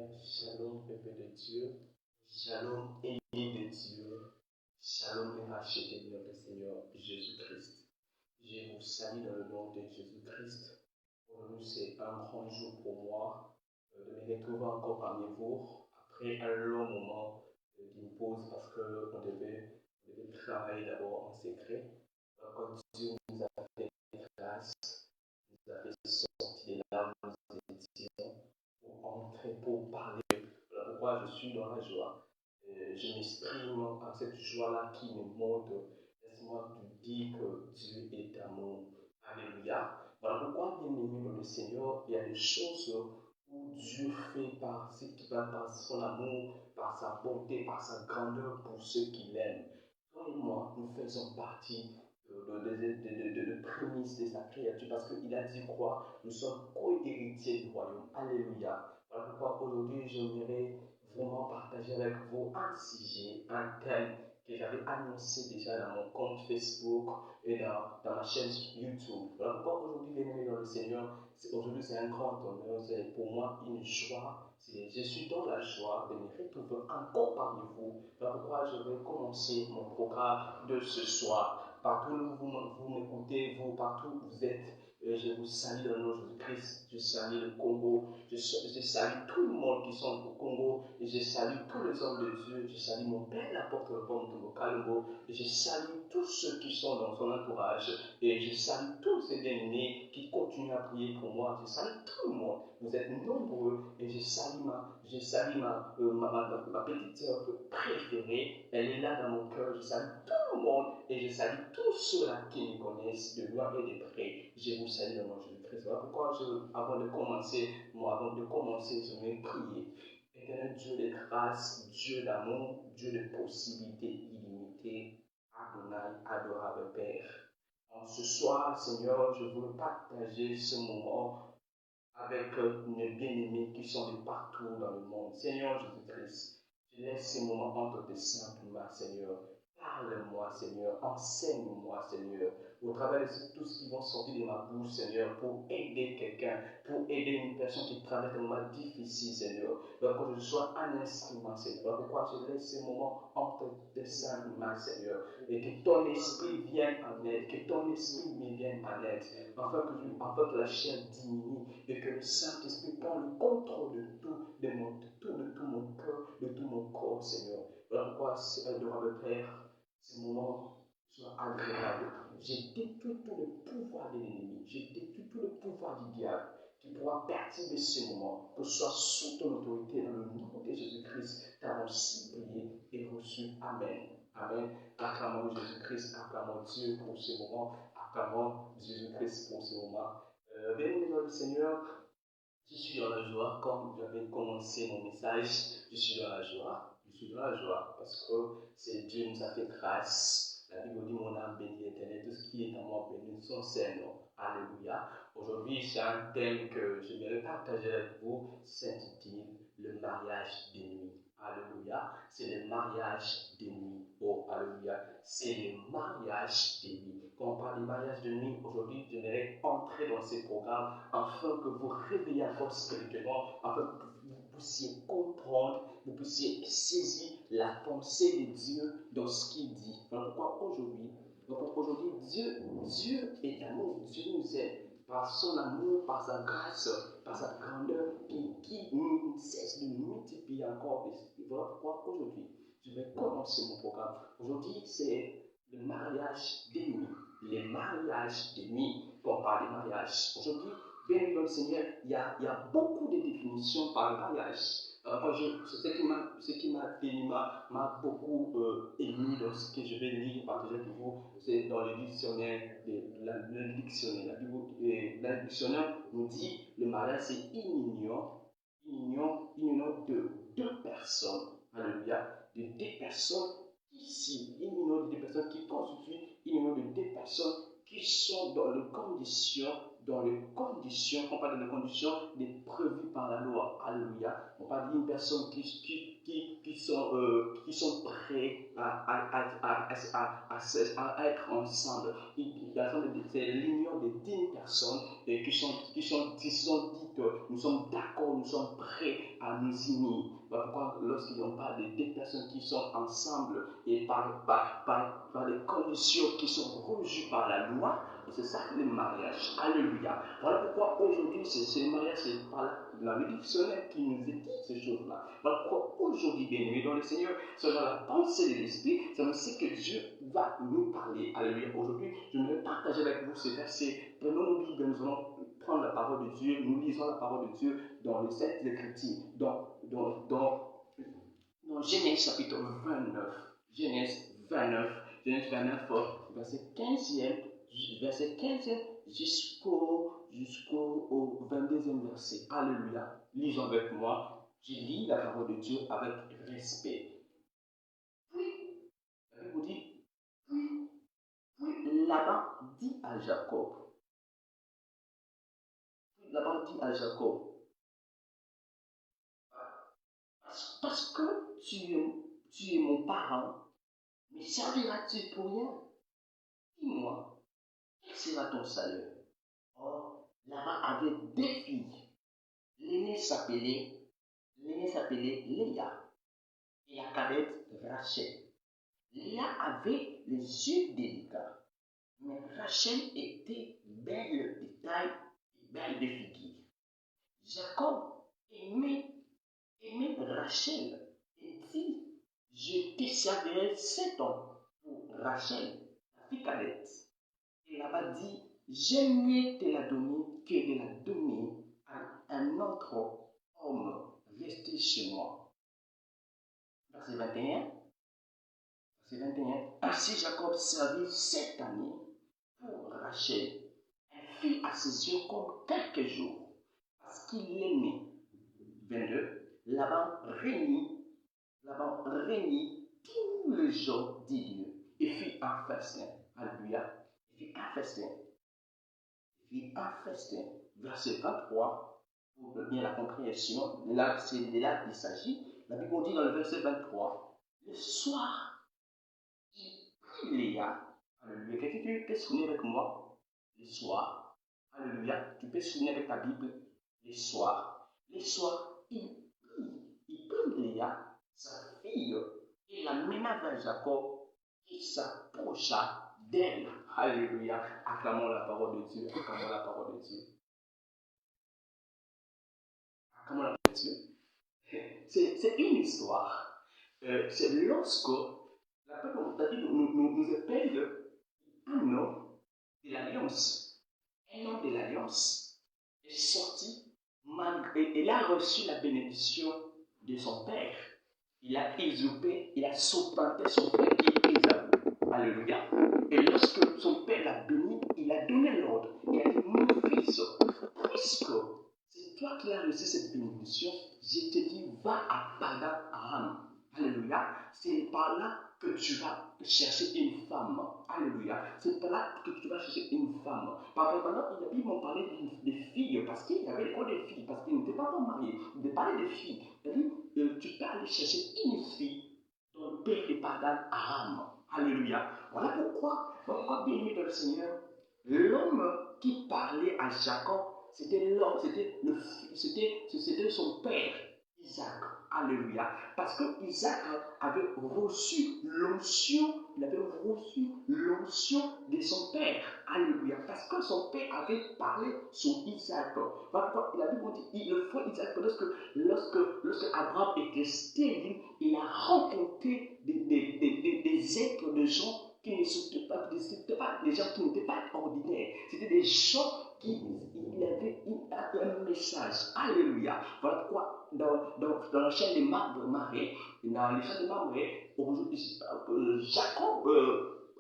Shalom, peuple de Dieu. Shalom, aimé de Dieu. Shalom, et racheté de notre Seigneur Jésus-Christ. Je vous salue dans le nom de Jésus-Christ. Aujourd'hui, c'est un grand jour pour moi de me retrouver encore parmi vous après un long moment d'une pause parce qu'on devait travailler d'abord en secret. Quand Dieu nous a fait grâce, nous a fait sortir des larmes des éditions pour entrer, pour parler. Voilà pourquoi je suis dans la joie. Je m'exprime en cette joie-là qui me montre. Laisse-moi te dire que Dieu est amour. Alléluia. Voilà pourquoi, bien aimé dans le Seigneur, il y a des choses où Dieu fait par son amour, par sa bonté, par sa grandeur pour ceux qui l'aiment. Toi et moi, nous faisons partie de prémices de sa créature parce qu'il a dit quoi? Nous sommes co-héritiers du royaume. Alléluia. Voilà pourquoi aujourd'hui, j'aimerais vraiment partager avec vous un sujet, un thème que j'avais annoncé déjà dans mon compte Facebook et dans ma chaîne YouTube. Voilà pourquoi aujourd'hui, bien aimé dans le Seigneur, aujourd'hui c'est un grand honneur, c'est pour moi une joie. Je suis dans la joie de me retrouver encore parmi vous. Voilà pourquoi je vais commencer mon programme de ce soir. Partout où vous m'écoutez, vous, partout où vous êtes, je vous salue dans le nom de Jésus-Christ. Je salue le Congo. Je salue tout le monde qui sont au Congo. Et je salue tous les hommes de Dieu. Je salue mon père, l'apôtre Paul de Kalongo. Et je salue tous ceux qui sont dans son entourage. Et je salue tous ces bien-aimés qui continuent à prier pour moi. Je salue tout le monde. Vous êtes nombreux. Et je salue ma petite sœur préférée. Elle est là dans mon cœur. Je salue tout le monde. Et je salue tous ceux-là qui me connaissent de loin et de près. Je vous salue dans le nom de Jésus-Christ. Voilà pourquoi, avant de commencer, je vais prier. Éternel Dieu de grâce, Dieu d'amour, Dieu de possibilités illimitées, Adonai, adorable Père. En ce soir, Seigneur, je veux partager ce moment avec mes bien-aimés qui sont de partout dans le monde. Seigneur Jésus-Christ, je laisse ce moment entre tes saintes mains, Seigneur. Parle-moi, Seigneur. Enseigne-moi, Seigneur. Au travers de tout ce qui va sortir de ma bouche, Seigneur, pour aider quelqu'un, pour aider une personne qui traverse un moment difficile, Seigneur. Donc, que je sois un instrument, Seigneur. Pourquoi je laisse ce moment entre tes saintes mains, Seigneur. Et que ton esprit vienne en aide, que ton esprit me vienne en aide, afin que la chair diminue et que le Saint-Esprit prenne le contrôle de tout mon cœur, de tout mon corps, Seigneur. Voilà pourquoi, adorable Père, ce moment soit agréable. J'ai détruit tout le pouvoir de l'ennemi, j'ai détruit tout le pouvoir du diable qui pourra perturber ce moment, que ce soit sous ton autorité dans le nom de Jésus-Christ, t'avons supplié et reçu. Amen. Amen. Acclamons Jésus-Christ, acclamons Dieu pour ce moment, acclamons Jésus-Christ pour ce moment. Béni dans le Seigneur, je suis dans la joie, comme j'avais commencé mon message, je suis dans la joie. Je suis dans la joie parce que c'est Dieu nous a fait grâce. La Bible dit mon âme bénit l'Éternel, tout ce qui est en moi bénit son Seigneur. Alléluia. Aujourd'hui, c'est un thème que je vais partager avec vous, s'intitule le mariage des nuits. Alléluia. C'est le mariage des nuits. Oh, alléluia. C'est le mariage des nuits. Quand on parle du mariage de nuit, aujourd'hui, je vais entrer dans ce programme afin que vous réveillez encore spirituellement, afin que vous puissiez comprendre, vous puissiez saisir la pensée de Dieu dans ce qu'il dit. Voilà pourquoi aujourd'hui, Dieu est amour, Dieu nous aime par son amour, par sa grâce, par sa grandeur, qui ne cesse de multiplier encore. Et voilà pourquoi aujourd'hui, je vais commencer mon programme. Aujourd'hui, c'est le mariage des nuits. Les mariages des nuits, quand on parle des mariages. Aujourd'hui, bien évidemment, le Seigneur, il y a beaucoup de définitions par le mariage. Ce qui m'a beaucoup ému dans ce que je vais lire, partager avec vous, c'est dans le dictionnaire. Le dictionnaire nous dit le mariage, c'est une union de deux personnes. Alléluia. De deux personnes ici, une union de deux personnes qui constituent une union de deux personnes qui sont dans les conditions, on parle de conditions prévues par la loi. Alléluia. On parle d'une personne qui sont prêts à être ensemble. C'est l'union de 10 personnes qui sont dites nous sommes d'accord, nous sommes prêts à nous unir. Voilà pourquoi lorsqu'il y a des personnes qui sont ensemble et par des conditions qui sont revues par la loi, c'est ça le mariage. Alléluia. Voilà pourquoi aujourd'hui, c'est le mariage, c'est par la méditation qui nous dit ces choses-là. Voilà pourquoi aujourd'hui, bien aimé dans le Seigneur, selon la pensée de l'Esprit, c'est ainsi que Dieu va nous parler. Alléluia. Aujourd'hui, je vais partager avec vous ces versets. Prenons nos Bibles, nous allons prendre la parole de Dieu, nous lisons la parole de Dieu dans les Saintes Écritures, dans Genèse chapitre 29. Genèse 29, verset 15e jusqu'au 22e verset. Alléluia. Lisons avec moi. Je lis la parole de Dieu avec respect. Puis, la Bible dit, puis Laban dit à Jacob, parce que tu es mon parent, me serviras-tu pour rien? Dis-moi, quel sera ton salaire? Or, Laban avait deux filles. L'aînée s'appelait Léa et la cadette Rachel. Léa avait les yeux délicats, mais Rachel était belle de taille et belle de figure. Jacob aimait Rachel et dit, je te servirai 7 ans pour Rachel, la fille cadette. Et Laban dit, j'aime mieux te la donner que de la donner à un autre homme. Restez chez moi. Verset 21. Ainsi Jacob servit 7 années pour Rachel. Elle fut à ses yeux comme quelques jours, parce qu'il l'aimait. 22. Laban réunit tous les jours d'Idieu et fit un festin. Alléluia. Il fit un festin. Verset 23, pour bien la compréhension, là, c'est de là qu'il s'agit. La Bible dit dans le verset 23, le soir, il prit Léa. Alléluia. Quelqu'un peut se souvenir avec moi? Le soir. Alléluia. Tu peux se souvenir avec ta Bible? Le soir. Le soir, il prit Léa, sa fille, et la mena vers Jacob, qui s'approcha d'elle. Alléluia. Acclamons la parole de Dieu. Acclamons la parole de Dieu. Acclamons la parole de Dieu. C'est une histoire. C'est lorsque la Bible nous appelle un homme de l'Alliance. Un homme de l'Alliance est sorti malgré, il a reçu la bénédiction de son père. Il a usurpé, il a supplanté son père qui est Ésaü. Alléluia. Et lorsque son père l'a béni, il a donné l'ordre. Il a dit, mon fils, puisque c'est toi qui as reçu cette bénédiction, je te dis, va à Padan Aram. Alléluia. C'est par là que tu vas chercher une femme. Alléluia. C'est par là que tu vas chercher une femme. Par exemple, il a pu m'en parler des filles, parce qu'il y avait encore des filles, parce qu'ils n'étaient pas encore mariés. Il parlait des filles. Il a dit, tu peux aller chercher une fille dans le pays de Padan Aram. Alléluia. Voilà pourquoi bien aimé dans le Seigneur, l'homme qui parlait à Jacob, c'était son père, Isaac. Alléluia. Parce que Isaac avait reçu l'onction, de son père. Alléluia. Parce que son père avait parlé sur Isaac. Voilà pourquoi la Bible dit, le frère Isaac, lorsque Abraham était stérile, il a rencontré des êtres de gens qui n'étaient pas des gens qui n'étaient pas ordinaires. C'était des gens qui avaient un message. Alléluia. Voilà pourquoi dans le chant des Marais, Jacob,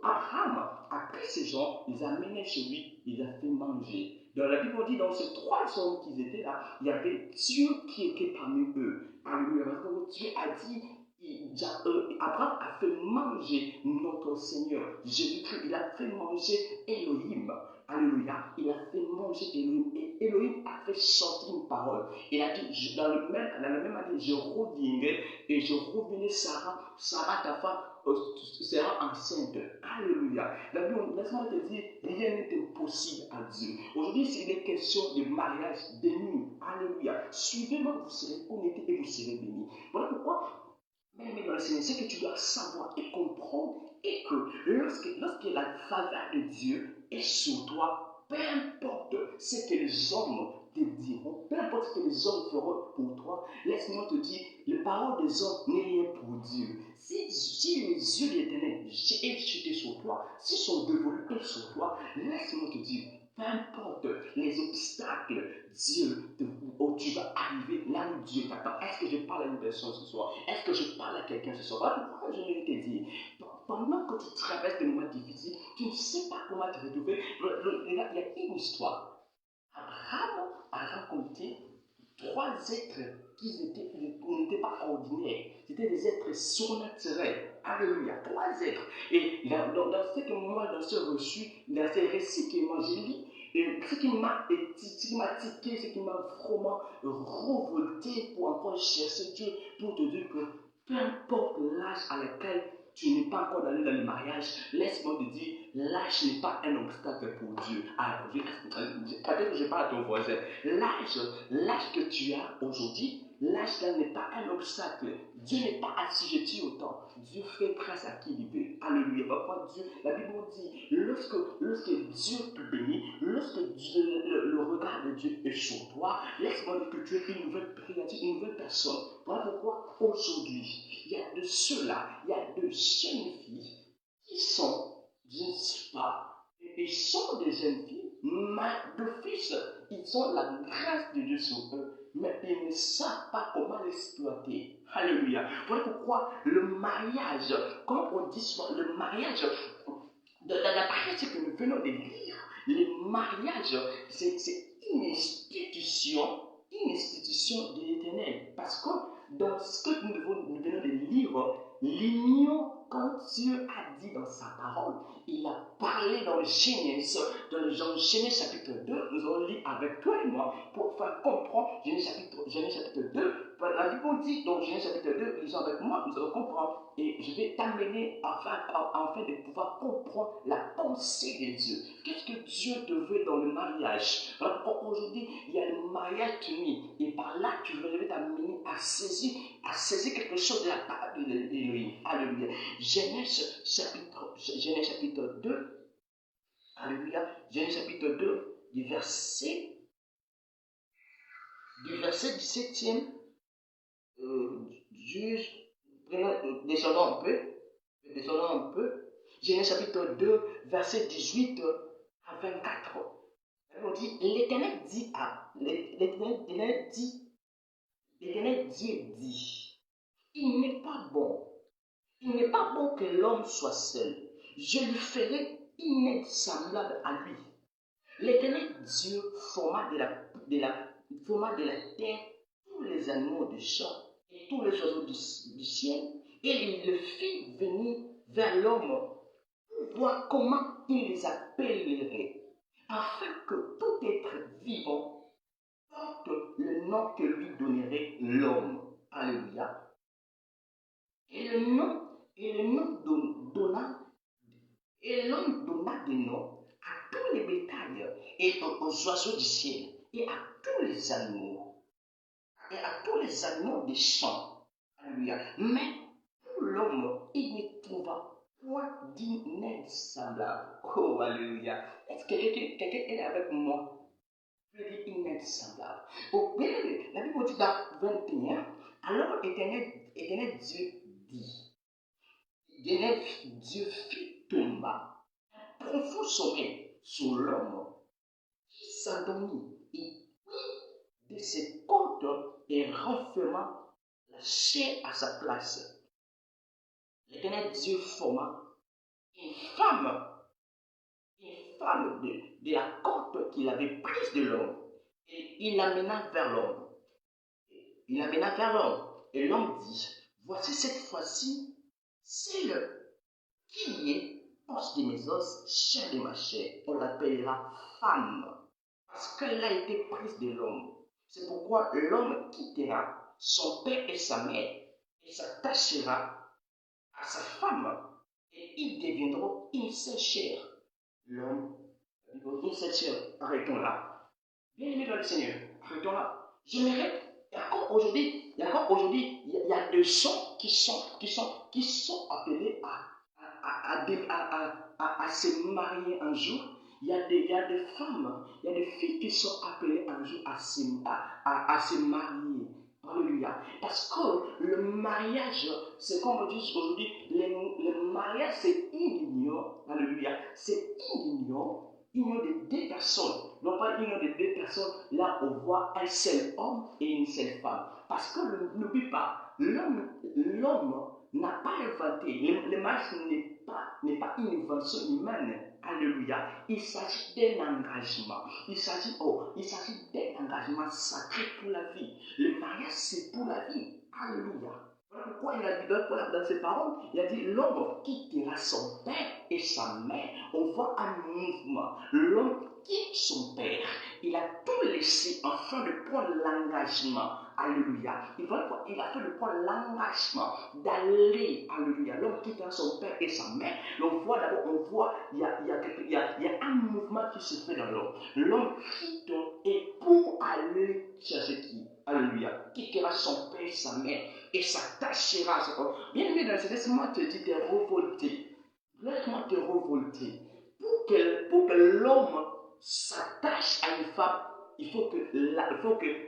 Abraham a pris ces gens, ils a amenés chez lui, il a fait manger. Dans la Bible dit, dans ces 3 hommes qui étaient là, il y avait Dieu qui était parmi eux. Alléluia. Dieu a dit, Abraham a fait manger notre Seigneur Jésus-Christ, il a fait manger Elohim. Alléluia. Il a fait manger Elohim. Et Elohim a fait sortir une parole. Il a dit, dans la même année, je reviendrai et je reviendrai Sarah ta femme sera enceinte. Alléluia. La Bible, laisse-moi te dire, rien n'est impossible à Dieu. Aujourd'hui, c'est des questions de mariage, de nuit. Alléluia. Suivez-moi, vous serez connectés et vous serez bénis. Voilà pourquoi, même dans le Seigneur, c'est que tu dois savoir et comprendre et que lorsque la faveur de Dieu est sur toi, peu importe ce que les hommes te diront, peu importe ce que les hommes feront pour toi, laisse-moi te dire, les paroles des hommes n'est rien pour Dieu. Si les yeux de l'Éternel est jeté sur toi, si son développé est sur toi, laisse-moi te dire, peu importe les obstacles, où tu vas arriver là où Dieu t'attend. Est-ce que je parle à une personne ce soir? Est-ce que je parle à quelqu'un ce soir? Voilà pourquoi je vais te dire, pendant que tu traverses des moments difficiles, tu ne sais pas comment te retrouver. Regarde, il y a une histoire. Abraham a rencontré trois êtres qui n'étaient pas ordinaires. C'était des êtres surnaturels. Alléluia. Trois êtres. Et dans ce que moi, dans ce reçu, dans ces récits que moi j'ai lu, ce qui m'a tiqué, ce qui m'a vraiment revolté pour encore chercher Dieu, pour te dire que peu importe l'âge à lequel tu n'es pas encore allé dans le mariage, laisse-moi te dire, l'âge n'est pas un obstacle pour Dieu. Alors, peut-être que je parle à ton voisin. L'âge que tu as aujourd'hui, l'âge là n'est pas un obstacle. Dieu n'est pas assujetti au temps. Dieu fait grâce à qui il veut. Alléluia. Pourquoi Dieu, la Bible dit, lorsque Dieu te bénit, lorsque le regard de Dieu est sur toi, laisse-moi dire que tu es une nouvelle créature, une nouvelle personne. Voilà pourquoi aujourd'hui, il y a de ceux-là, il y a de jeunes filles qui sont, je ne sais pas, ils sont des jeunes filles, mais d'office, ils ont la grâce de Dieu sur eux, mais ils ne savent pas comment l'exploiter. Alléluia. Voilà pourquoi le mariage, comme on dit souvent, le mariage, dans la partie que nous venons de lire, le mariage, c'est une institution de l'Éternel. Parce que dans ce que nous venons de lire, l'union, quand Dieu a dit dans sa parole, il a parlé dans le Genèse, Genèse chapitre 2, nous allons lire avec toi et moi pour faire comprendre Genèse chapitre 2. La Bible dit dans Genèse chapitre 2, lisons avec moi, nous allons comprendre et je vais t'amener afin de pouvoir comprendre la pensée de Dieu. Qu'est-ce que Dieu te veut dans le mariage? Voilà pourquoi aujourd'hui il y a le mariage de nuit et par là je vais t'amener à saisir quelque chose de la part de l'Élohim. Alléluia. Genèse chapitre 2. Alléluia. Genèse chapitre 2, du verset 17e, descendons un peu. Genèse chapitre 2, verset 18 à 24. On dit, l'Éternel Dieu dit, il n'est pas bon que l'homme soit seul. Je lui ferai une aide semblable à lui. L'Éternel Dieu forma de la terre tous les animaux du champ et tous les oiseaux du ciel, et il le fit venir vers l'homme pour voir comment il les appellerait, afin que tout être vivant porte le nom que lui donnerait l'homme. Alléluia. Et l'homme donna des noms à tous les bétails et aux oiseaux du ciel et à tous les animaux des champs. Alléluia. Mais pour l'homme, il ne trouva point d'une aide semblable. Oh, alléluia. Est-ce que quelqu'un est avec moi? Je dis une aide semblable. Oh, bien, la Bible dit dans 21, alors Éternel Dieu dit, Éternel Dieu fit tomber un profond sommeil sur l'homme qui s'endormit et prit de ses côtes et renferma la chair à sa place. L'Éternel Dieu forma une femme de la côte qu'il avait prise de l'homme et il l'amena vers l'homme. Et l'homme dit, voici cette fois-ci, c'est le qui est os de mes os, chair de ma chair. On l'appellera femme, parce qu'elle a été prise de l'homme. C'est pourquoi l'homme quittera son père et sa mère et s'attachera à sa femme, et ils deviendront une seule chair. L'homme, une seule chair. Arrêtons là. Bien aimé dans le Seigneur, arrêtons là. J'aimerais, et encore aujourd'hui, il y a des gens qui sont appelés à se marier un jour. Il y a des femmes, il y a des filles qui sont appelées un jour à se marier. Alléluia. Parce que le mariage, c'est comme on dit aujourd'hui, le mariage c'est une union. Alléluia. C'est une union de deux personnes. Non pas une union de deux personnes, là on voit un seul homme et une seule femme. Parce que n'oublie pas, l'homme n'a pas inventé, le mariage n'est pas une invention humaine. Alléluia. Il s'agit d'un engagement. Il s'agit d'un engagement sacré pour la vie. Le mariage, c'est pour la vie. Alléluia. Voilà pourquoi il a dit dans ses paroles, il a dit l'homme quittera son père et sa mère. On voit un mouvement. L'homme quitte son père. Il a tout laissé afin de prendre l'engagement. Alléluia. Il a fait de prendre l'engagement d'aller. Alléluia. L'homme quittera son père et sa mère. Il y a un mouvement qui se fait dans l'homme. L'homme quitte et pour aller chercher qui? Alléluia. Quittera son père et sa mère et s'attachera à sa femme. Bien aimé, laisse-moi te dire de révolter. Laisse-moi te révolter. Pour que l'homme s'attache à une femme, il faut que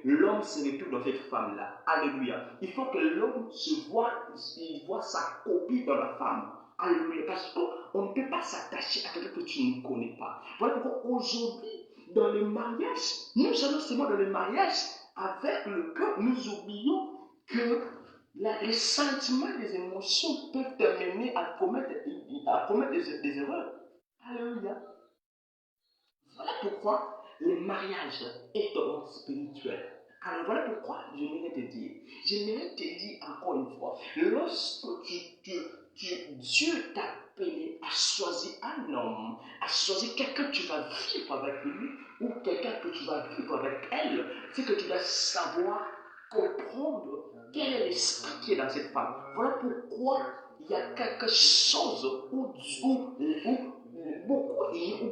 l'homme se retrouve dans cette femme-là. Alléluia. Il faut que l'homme il voit sa copie dans la femme. Alléluia. Parce qu'on ne peut pas s'attacher à quelqu'un que tu ne connais pas. Voilà pourquoi aujourd'hui, dans le mariage, nous allons seulement dans le mariage, avec le cœur, nous oublions que les sentiments, les émotions peuvent t'amener à commettre des erreurs. Alléluia. Voilà pourquoi le mariage est un monde spirituel. Alors voilà pourquoi j'aimerais te dire encore une fois, lorsque Dieu t'a appelé à choisir un homme, à choisir quelqu'un que tu vas vivre avec lui, ou quelqu'un que tu vas vivre avec elle, c'est que tu dois savoir comprendre quel est l'esprit qui est dans cette femme. Voilà pourquoi il y a quelque chose où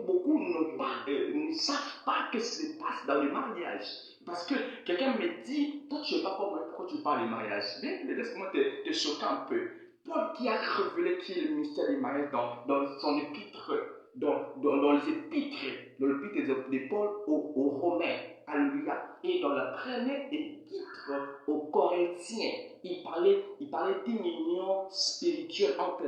beaucoup ne savent pas ce qui se passe dans le mariage. Parce que quelqu'un me dit, toi tu ne sais pas pourquoi tu parles du mariage. Bien, laisse-moi te choquer un peu. Paul qui a révélé qui est le mystère du mariage dans son épître, dans les épîtres, de Paul aux Romains. Alléluia. Et dans la première épître aux Corinthiens, il parlait d'une union spirituelle entre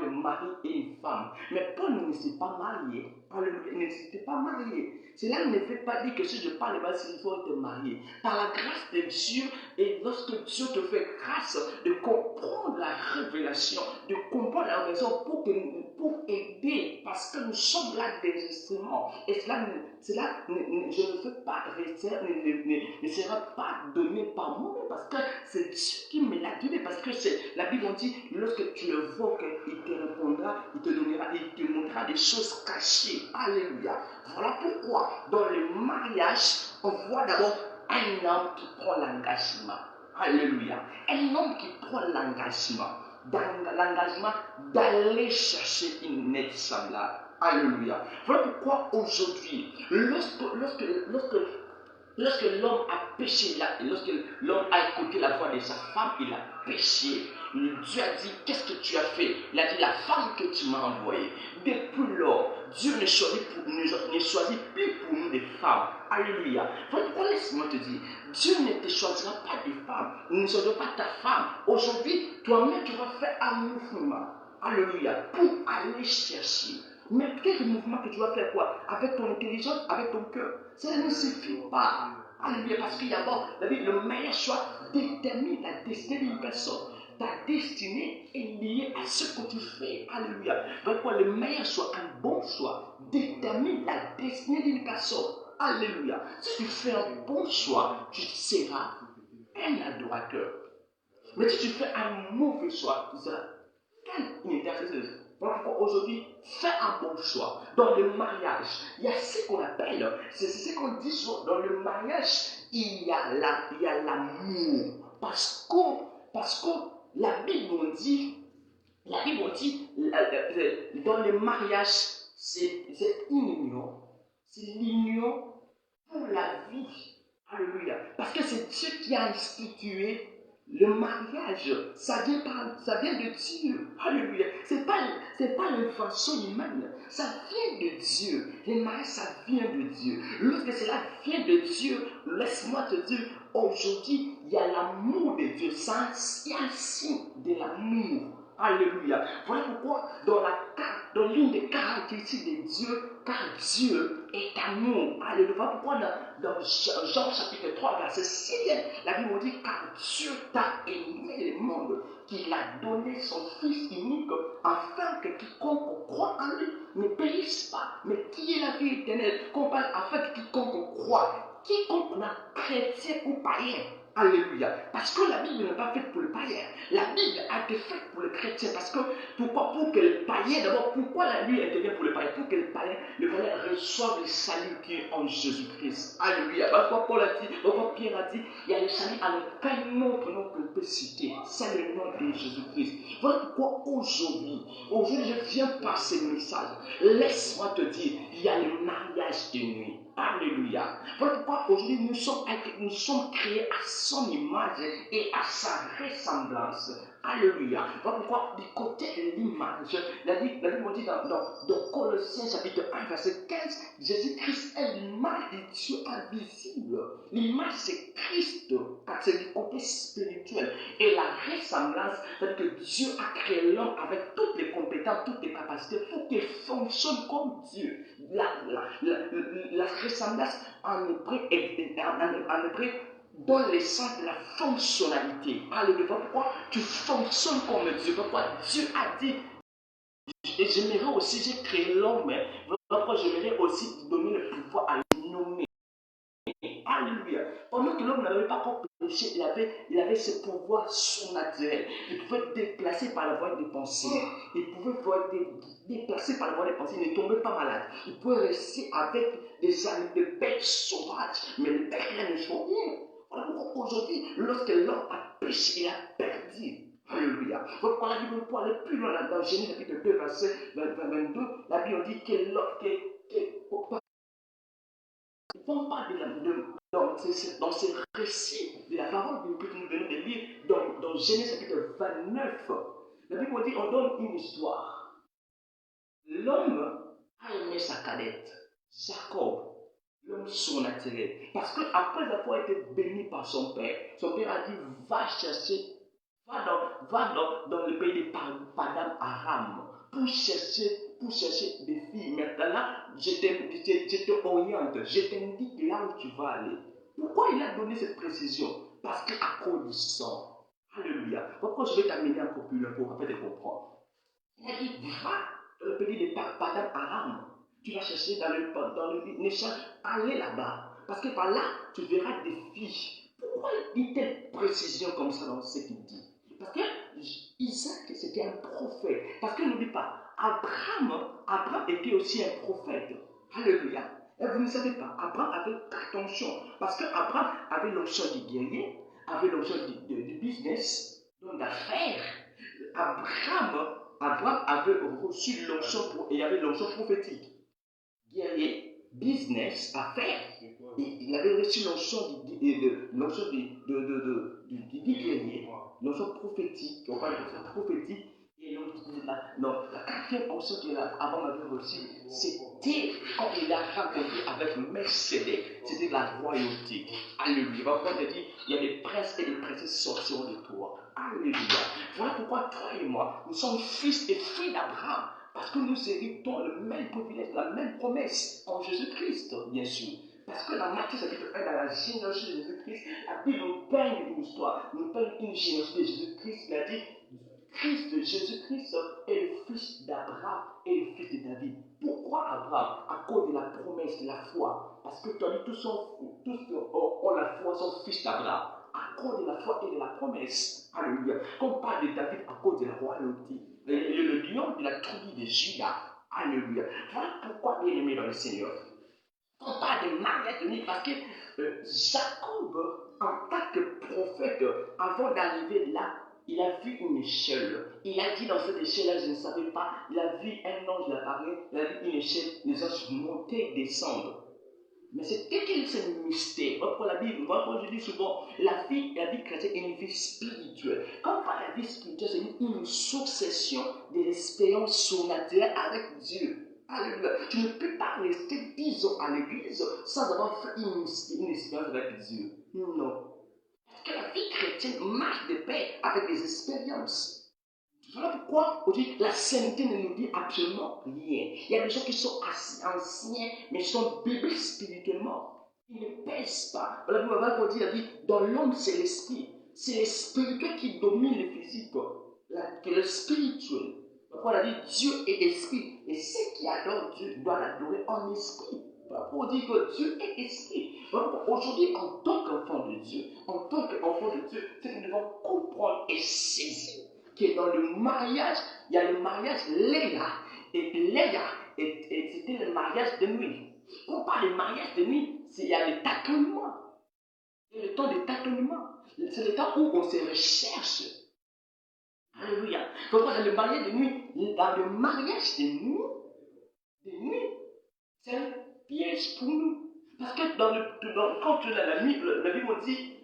un mari et une femme. Mais Paul ne s'est pas marié. Alléluia. Il ne s'était pas marié. Cela ne fait pas dire que si je parle mal, il faut te marier. Par la grâce de Dieu, et lorsque Dieu te fait grâce de comprendre la révélation, de comprendre la raison pour aider, parce que nous sommes là des instruments. Et cela je ne veux pas rester, ne sera pas donné par moi, parce que c'est Dieu qui me l'a donné. Parce que la Bible dit, lorsque tu le vois, il te répondra, il te donnera, il te montrera des choses cachées. Alléluia. Voilà pourquoi, dans le mariage, on voit d'abord un homme qui prend l'engagement. Alléluia. Un homme qui prend l'engagement d'aller chercher une aide semblable. Alléluia. Voilà pourquoi aujourd'hui, lorsque l'homme a péché, lorsque l'homme a écouté la voix de sa femme, il a péché. Dieu a dit, qu'est-ce que tu as fait? Il a dit, la femme que tu m'as envoyée. Depuis lors, Dieu ne choisit plus pour nous des femmes. Alléluia. Voilà pourquoi laisse-moi te dire, Dieu ne te choisira pas des femmes. Il ne choisira pas ta femme. Aujourd'hui, toi-même, tu vas faire un mouvement. Alléluia. Pour aller chercher. Mais quel mouvement que tu vas faire quoi? Avec ton intelligence, avec ton cœur. Ça ne suffit pas. Alléluia. Parce qu'il y a le meilleur choix détermine la destinée d'une personne. Ta destinée est liée à ce que tu fais. Alléluia. Donc, le meilleur choix, un bon choix, détermine la destinée d'une personne. Alléluia. Si tu fais un bon choix, tu seras un adorateur. Mais si tu fais un mauvais choix, tu seras une intercesseuse. Voilà pourquoi aujourd'hui, fais un bon choix. Dans le mariage, il y a ce qu'on appelle, c'est ce qu'on dit souvent, dans le mariage, il y a l'amour. Parce que la Bible dit, dans le mariage, c'est une union. C'est l'union pour la vie. Alléluia. Parce que c'est Dieu qui a institué le mariage. Ça vient de Dieu. Alléluia. C'est pas l'invention humaine. Ça vient de Dieu. Le mariage, ça vient de Dieu. Lorsque cela vient de Dieu, laisse-moi te dire, aujourd'hui, il y a l'amour de Dieu. Il y a un signe de l'amour. Alléluia. Voilà pourquoi dans l'une des caractéristiques de Dieu, car Dieu est amour. Alléluia. Voilà pourquoi dans Jean chapitre 3, verset 6, la Bible dit, car Dieu t'a aimé le monde, qu'il a donné son Fils unique, afin que quiconque croit en lui ne périsse pas, mais qui est la vie éternelle, afin que quiconque croit, quiconque n'a chrétien ou païen. Alléluia. Parce que la Bible n'est pas faite pour le païen. La Bible a été faite pour le chrétien. Parce que, pour que le païen, d'abord, pourquoi la Bible intervient pour le païen? Pour que le païen reçoive le salut qui est en Jésus-Christ. Alléluia. Pourquoi Paul a dit, pourquoi Pierre a dit, il y a le salut à aucun autre nom que peut citer. C'est le nom de Jésus-Christ. Voilà pourquoi aujourd'hui, je viens passer le message. Laisse-moi te dire, il y a le mariage de nuit. Alléluia. Voilà pourquoi aujourd'hui nous sommes créés à son image et à sa ressemblance. Alléluia. Voilà pourquoi du côté de l'image, la Bible dit dans Colossiens chapitre 1 verset 15, Jésus-Christ est l'image de Dieu invisible. L'image c'est Christ, car c'est du côté spirituel. Et la ressemblance, c'est-à-dire que Dieu a créé l'homme avec toutes les compétences, toutes les capacités pour qu'il fonctionne comme Dieu. La ressemblance en hébreu donne le sens de la fonctionnalité. Alléluia. Pourquoi tu fonctionnes comme Dieu? Pourquoi Dieu a dit, et j'aimerais aussi, j'ai créé l'homme, mais pourquoi j'aimerais aussi donner le pouvoir à le nommer. Alléluia. Pendant que l'homme n'avait pas encore péché, il avait ce pouvoir surnaturel. Il pouvait être déplacé par la voie des pensées. Il pouvait être déplacé par la voie des pensées. Il ne tombait pas malade. Il pouvait rester avec des bêtes sauvages. Mais les bêtes ne sont rien. Voilà pourquoi aujourd'hui, lorsque l'homme a péché, il a perdu. Alléluia. Pourquoi la Bible peut aller plus loin dans Genèse chapitre 2, verset 22, la Bible dit que on parle dans ces récits de la parole que nous venons de lire dans Genèse chapitre 29. La Bible dit on donne une histoire. L'homme a aimé sa cadette, Jacob, l'homme surnaturel. Parce qu'après avoir été béni par son père a dit va dans le pays de Padam Aram pour chercher des filles. Maintenant, je te oriente, je t'indique là où tu vas aller. Pourquoi il a donné cette précision? Parce qu'à cause du sang. Alléluia. Pourquoi je vais t'amener encore plus loin pour te comprendre? Il a dit va dans le pays de Padam Aram. Tu vas chercher dans le échange, aller là-bas. Parce que par là, tu verras des filles. Pourquoi il dit telle précision comme ça dans ce qu'il dit? Parce que Isaac, c'était un prophète. Parce que n'oublie pas, Abraham était aussi un prophète. Alléluia. Et vous ne savez pas, Abraham avait quatre fonctions. Parce qu'Abraham avait l'onction du guerrier, avait l'onction du business, donc d'affaires. Abraham avait reçu l'onction et avait l'onction prophétique. Guerrier, business, affaires. Il avait reçu l'onction du guerrier, l'onction prophétique, on parle de prophétique, et la quatrième onction qu'Abraham avait reçue, c'était quand il a rencontré avec Melchizedek, c'était la royauté. Alléluia. Pourquoi on dit, il y a des princes et des princesses sortiront de toi. Alléluia. Voilà pourquoi toi et moi, nous sommes fils et filles d'Abraham. Parce que nous héritons le même privilège, la même promesse en Jésus-Christ, bien sûr. Parce que dans Matthieu chapitre 1, dans la généalogie de Jésus-Christ, la Bible nous peint une histoire, nous peint une généalogie de Jésus-Christ. Il a dit, Jésus-Christ est le fils d'Abraham et le fils de David. Pourquoi Abraham? À cause de la promesse, de la foi. Parce que tous ont la foi, sont fils d'Abraham. À cause de la foi et de la promesse. Alléluia. Quand on parle de David à cause de la royauté, le lion de la tribu de Juda. Alléluia. Voilà pourquoi, bien aimé dans le Seigneur, on parle de mariage de nuit parce que Jacob, en tant que prophète, avant d'arriver là, il a vu une échelle. Il a dit dans cette échelle-là, je ne savais pas, il a vu un ange apparaître, il a vu une échelle, les anges monter, descendre. Mais c'était quel ce mystère? Pour la Bible, moi je dis souvent, la vie chrétienne est une vie spirituelle. Quand on parle de la vie spirituelle, c'est une succession des expériences surnaturelles avec Dieu. Alléluia. Tu ne peux pas rester 10 ans à l'église sans avoir fait une expérience avec Dieu. Non. Parce que la vie chrétienne marche de pair avec des expériences. Voilà pourquoi aujourd'hui la sainteté ne nous dit absolument rien. Il y a des gens qui sont anciens, mais sont bébés spirituellement. Ils ne pèsent pas. Voilà pourquoi on dit, dans l'homme c'est l'esprit. C'est le spirituel qui domine le physique. Que le spirituel. On a dit Dieu est esprit. Et ceux qui adorent Dieu doivent l'adorer en esprit. Pour dire que Dieu est esprit. Aujourd'hui, en tant qu'enfant de Dieu, c'est que nous devons comprendre et saisir que dans le mariage, il y a le mariage Léa. Et Léa, c'était le mariage de nuit. Quand on parle de mariage de nuit, il y a le tâtonnement. Il y a le temps de tâtonnement. C'est le temps où on se recherche. Alléluia. Donc, dans le mariage de nuit, c'est un piège pour nous. Parce que quand tu as la nuit, la Bible dit,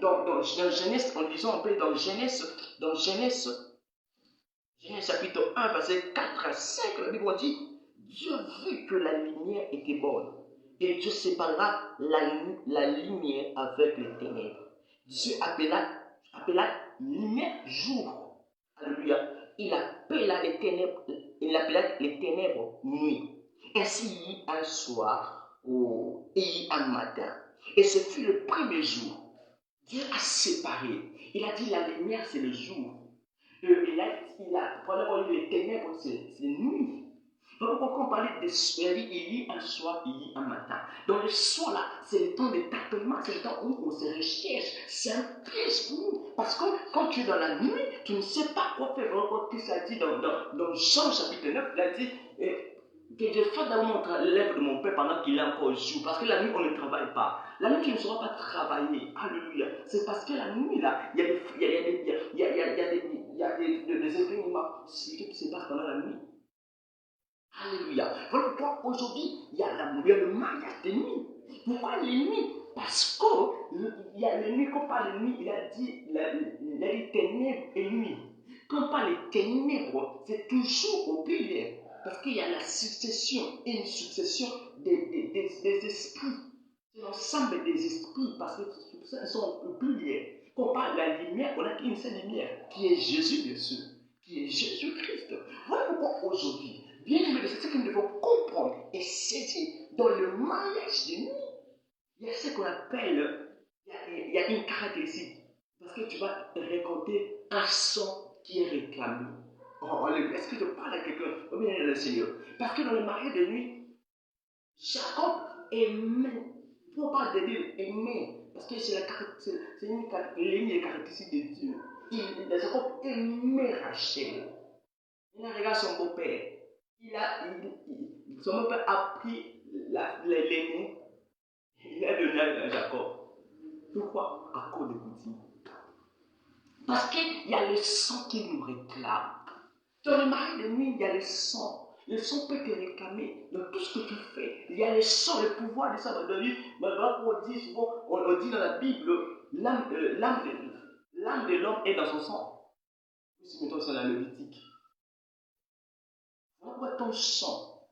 dans Genèse, en lisant un peu dans Genèse chapitre 1, verset 4 à 5, la Bible dit, Dieu vit que la lumière était bonne. Et Dieu sépara la lumière avec les ténèbres. Dieu appela lumière jour. Alléluia. Il appela les ténèbres nuit. Ainsi il y eut un soir et il y eut un matin. Et ce fut le premier jour. Dieu a séparé. Il a dit la lumière c'est le jour. Pendant les ténèbres c'est nuit. Donc quand on parlait de soir, il y a un soir, il y a un matin. Dans le soir là, c'est le temps de tâtonnement, c'est le temps où on se recherche. C'est un piège pour nous. Parce que quand tu es dans la nuit, tu ne sais pas quoi faire. Comme Christ a dit dans Jean chapitre 9, il a dit que je fasse d'abord l'œuvre de mon Père pendant qu'il est encore jour. Parce que la nuit, on ne travaille pas. La nuit, tu ne sauras pas travailler. Alléluia. C'est parce que la nuit là, il y a des événements spirituels qui se passent pendant la nuit. Alléluia. Voilà pourquoi aujourd'hui, il y a le mariage de nuit. Pourquoi les nuits? Parce qu'il y a les nuits, quand on parle de nuit, il a dit ténèbres et nuit. Quand on parle de ténèbres, c'est toujours au pluriel. Parce qu'il y a la succession, et une succession des esprits. C'est l'ensemble des esprits, parce que ils sont au pluriel. Quand on parle de la lumière, on a une seule lumière, qui est Jésus, bien sûr, qui est Jésus-Christ. Voilà pourquoi aujourd'hui, bien aimé, c'est ce que nous devons comprendre et saisir dans le mariage de nuit. Il y a ce qu'on appelle, il y a une caractéristique. Parce que tu vas récolter un son qui est réclamé. Oh, est-ce que je parle à quelqu'un? Oh, bien, le Seigneur. Parce que dans le mariage de nuit, Jacob aimait. Pour pas de Dieu, aimait. Parce que c'est une caractéristique de Dieu. Jacob aimait Rachel. Il a regardé son beau-père. Son beau-père a pris l'aîné. Il a donné à Jacob. Pourquoi? À cause de Goutti. Parce qu'il y a le sang qui nous réclame. Dans le mariage de nuit, il y a le sang. Le sang peut te réclamer dans tout ce que tu fais. Il y a le sang, le pouvoir de ça. On dit souvent, on dit dans la Bible, l'âme de l'homme est dans son sang. Si mettons ça dans le Lévitique. Voilà ton sang.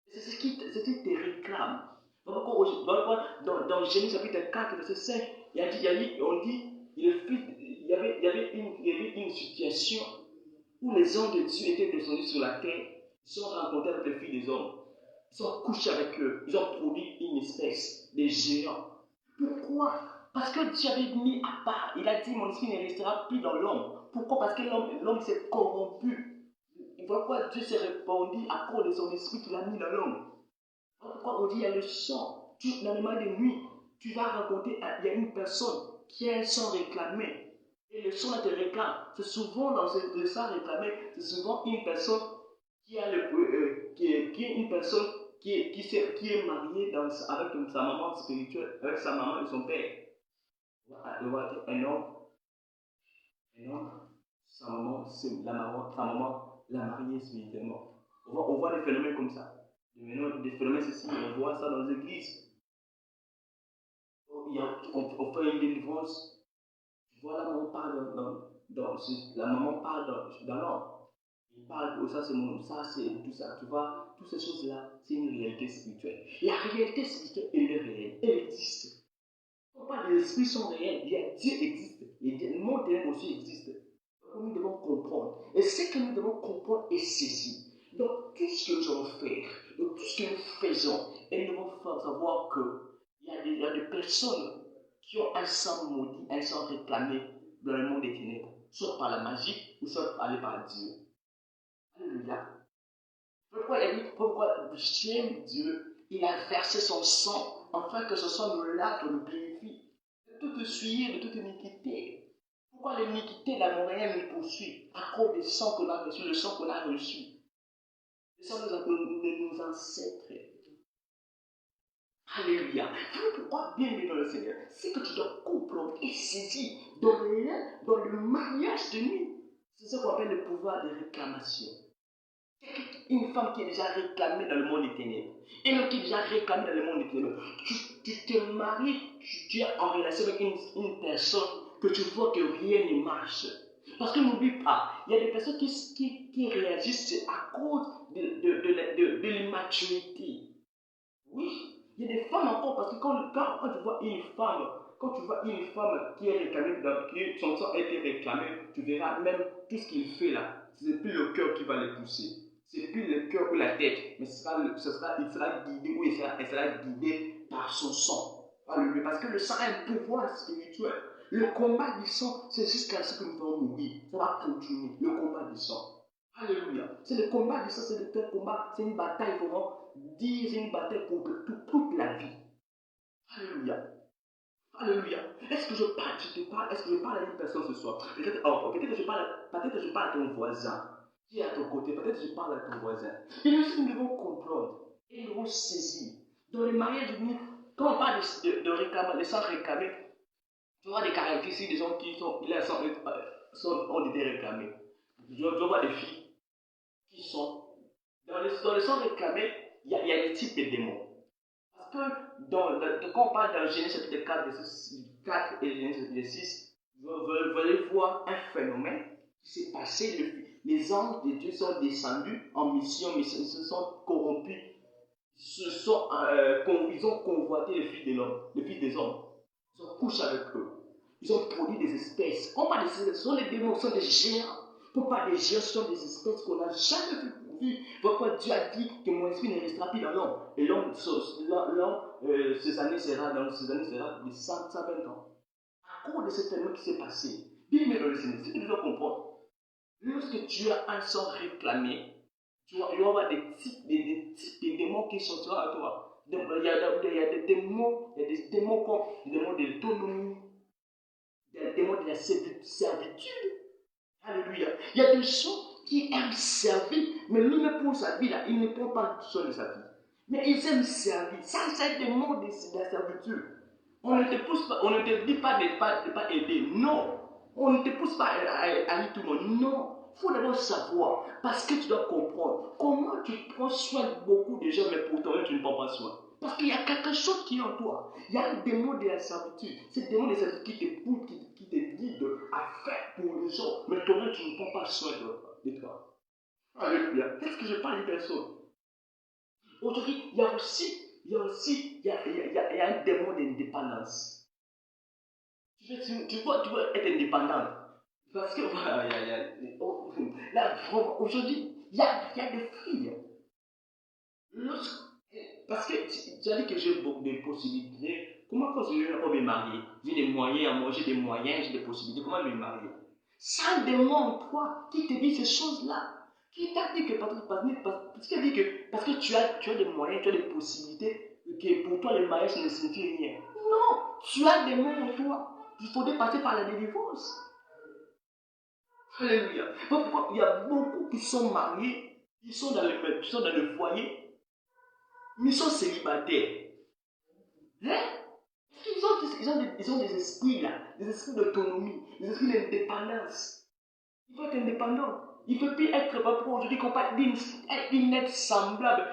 C'est ce qui te réclame. Dans Genèse chapitre 4, verset 5, il y avait une situation où les anges de Dieu étaient descendus sur la terre, ils sont rencontrés avec les filles des hommes, ils sont couchés avec eux, ils ont produit une espèce de géants. Pourquoi? Parce que Dieu avait mis à part, il a dit mon esprit ne restera plus dans l'homme. Pourquoi? Parce que l'homme s'est corrompu. Pourquoi Dieu s'est répandu à cause de son esprit qu'il a mis dans l'homme? Pourquoi on dit il y a le sang? Dans le mal de nuit, tu vas raconter, il y a une personne qui a un sang réclamé. Et le sang te réclame. C'est souvent dans le sang réclamé, c'est souvent une personne qui a qui est une personne qui est mariée avec sa maman spirituelle, avec sa maman et son père. Un homme, sa maman l'a marié spirituellement. On voit des phénomènes comme ça. Des phénomènes ceci, on voit ça dans les églises. On fait une délivrance. Tu vois, la maman parle la maman parle dans l'homme. Il parle, ça c'est tout ça. Tu vois, toutes ces choses-là, c'est une réalité spirituelle. La réalité spirituelle, elle est réelle, elle existe. On parle des esprits sont réels, Dieu existe, le monde ténèbres aussi existe. Donc nous devons comprendre. Et ce que nous devons comprendre est saisir. Donc tout ce que nous allons faire, donc tout ce que nous faisons, et nous devons faire savoir qu'il y a des personnes qui ont un sang maudit, un sang réclamé dans le monde des ténèbres, soit par la magie ou soit par Dieu. Alléluia. Pourquoi j'aime Dieu, il a versé son sang afin que ce sang nous lave, nous purifie de toute souillure, de toute iniquité. Pourquoi l'iniquité, la moyenne nous poursuit à cause du sang qu'on a reçu, le sang qu'on a reçu. Le sang de nos ancêtres. Alléluia. Pourquoi bien dans le Seigneur? C'est que tu dois comprendre et saisir dans le mariage de nuit. C'est ce qu'on appelle le pouvoir de réclamation. Une femme qui est déjà réclamée dans le monde des ténèbres. Et l'autre qui est déjà réclamée dans le monde des ténèbres. Tu te maries, tu es en relation avec une personne que tu vois que rien ne marche. Parce que n'oublie pas, il y a des personnes qui réagissent à cause de l'immaturité. Oui, il y a des femmes encore, parce que quand tu vois une femme qui est réclamée, son sang a été réclamé, tu verras même tout ce qu'il fait là, ce n'est plus le cœur qui va le pousser. Ce n'est plus le cœur ou la tête, mais il sera guidé ou elle sera guidée par son sang. Alléluia. Parce que le sang a un pouvoir spirituel. Le combat du sang, c'est jusqu'à ce que nous allons mourir. Ça va continuer, le combat du sang. Alléluia. C'est le combat du sang, c'est un combat, c'est une bataille vraiment, c'est une bataille pour toute la vie. Alléluia. Alléluia. Est-ce que je parle à une personne ce soir? Peut-être que je parle à ton voisin qui est à ton côté. Peut-être que je parle à ton voisin. Et nous devons comprendre et nous devons saisir. Dans le mariage, quand on parle de réclamer, les sangs réclamés, tu vois des caractéristiques des gens qui ont été réclamés. Je vois des filles qui sont dans le sang réclamé, il y a des types de démons. Parce que quand on parle dans Genèse chapitre 4 et Genèse chapitre 6, vous allez voir un phénomène qui s'est passé. Les anges de Dieu sont descendus en mission, mais ils se sont corrompus. Ils ont convoité le fils des hommes. Ils ont couché avec eux. Ils ont produit des espèces. On parle ce sont des démons, ce sont des géants. On parle des géants, ce sont des espèces qu'on n'a jamais vues. Pourquoi Dieu a dit que mon esprit ne restera plus dans l'homme. Et l'homme, ces années sera de 120 ans. À cause de ce phénomène qui s'est passé, bien dans le Seigneur, c'est que tu dois comprendre. Lorsque tu as un sang réclamé, tu vas avoir des types de démons qui sortiront à toi. Il y a des démons, des démons de l'autonomie, des démons de la servitude. Alléluia. Il y a des gens qui aiment servir, mais lui ne pour sa vie là, il ne prend pas soin de sa vie. Mais ils aiment servir. Ça, c'est des démons de la servitude. On ne te pousse pas, on ne te dit pas de ne pas aider. Non. On ne te pousse pas à aider tout le monde. Non. Il faut d'abord savoir, parce que tu dois comprendre comment tu prends soin de beaucoup de gens, mais pour toi, tu ne prends pas soin. Parce qu'il y a quelque chose qui est en toi. Il y a un démon de la servitude. C'est le démon de la servitude qui te pousse, qui te guide à faire pour les gens, mais toi-même, tu ne prends pas soin de toi. Alléluia. Est-ce que je parle d'une personne? Aujourd'hui, il y a un démon d'indépendance. Tu veux être indépendant. Parce que, là, aujourd'hui, il y a des filles. Parce que tu as dit que j'ai beaucoup de possibilités. Comment continuer à me marier? J'ai des moyens à moi, j'ai des moyens, j'ai des possibilités. Comment me marier? Ça demande toi qui te dit ces choses-là. Qui t'a dit que parce que tu as des moyens, tu as des possibilités, que pour toi le mariage ne signifie rien. Non, tu as des moyens en toi. Il faudrait passer par la délivrance. Alléluia. Pourquoi il y a beaucoup qui sont mariés, ils sont dans le foyer, mais ils sont célibataires. Hein? Ils ont des esprits là, des esprits d'autonomie, des esprits d'indépendance. Il faut être indépendant. Il ne peut plus être pour aujourd'hui qu'on parle d'une être semblable.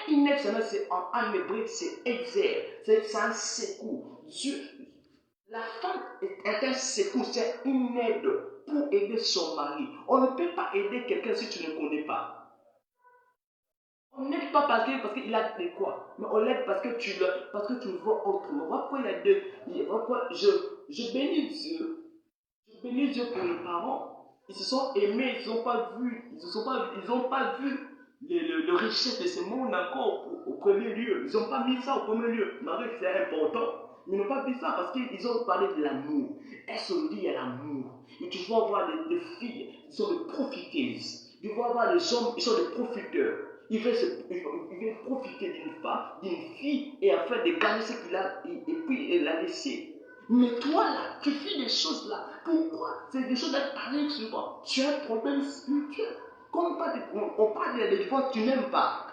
Une être semblable, c'est en hébreu, c'est exer, c'est un secours. La femme est un secours, c'est une aide pour aider son mari. On ne peut pas aider quelqu'un si tu ne connais pas. On n'aide pas parce qu'il a de quoi, mais on l'aide parce que tu vois autrement. Voilà pourquoi il y a deux. Pourquoi je bénis Dieu. Je bénis Dieu pour les parents. Ils se sont aimés, ils n'ont pas vu, ils n'ont pas vu le richesse de ce monde encore au premier lieu. Ils n'ont pas mis ça au premier lieu. Marie, c'est important. Mais ils n'ont pas mis ça parce qu'ils ont parlé de l'amour. Est-ce qu'on dit il y a l'amour? Et tu vas voir des filles, ils sont des profiteuses. Tu vas voir des hommes, ils sont des profiteurs. Il veut profiter d'une femme, d'une fille, et afin de gagner ce qu'il a, et puis la laisser. Mais toi là, tu fais des choses là. Pourquoi? C'est des choses qui t'arrivent souvent. Tu as un problème spirituel. Quand on parle de la délivrance, tu n'aimes pas.